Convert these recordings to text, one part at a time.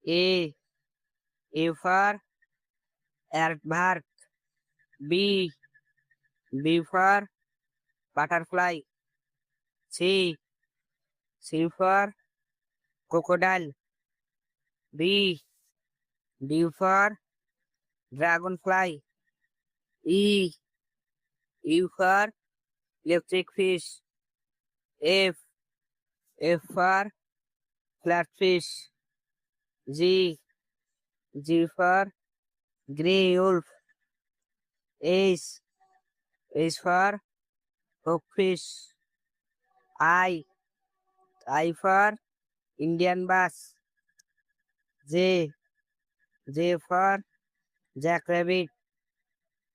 A. A for aardvark. B. B for butterfly. C. C for crocodile. D. D for dragonfly. E. E for electric fish. F. F for flatfish. G. G for grey wolf. H. H for hogfish. I. I for Indian bass. J. J for jackrabbit.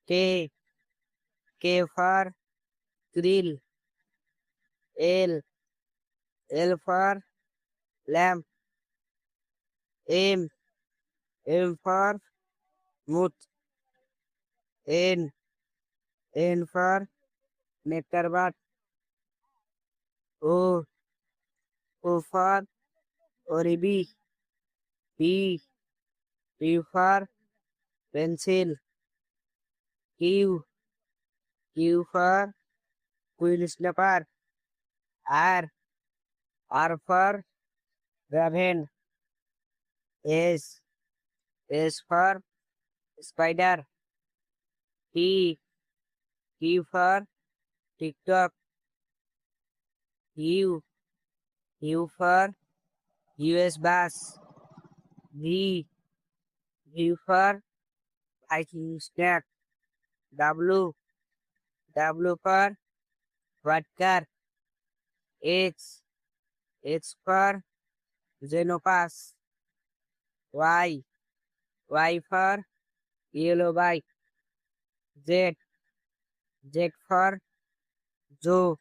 K. K for krill. L. L for lamb. M. M for moth. N. N for nectar bat. O. O for oribi. P. P for pencil. Q. Q for queen snapper. R. R for raven. S. S for spider. T. T for TikTok. U. U for US bass. V. V for Viking snack. W. W for white car. X. X for Xenopass. Y. Y for yellow bike. Z. Z for Joe.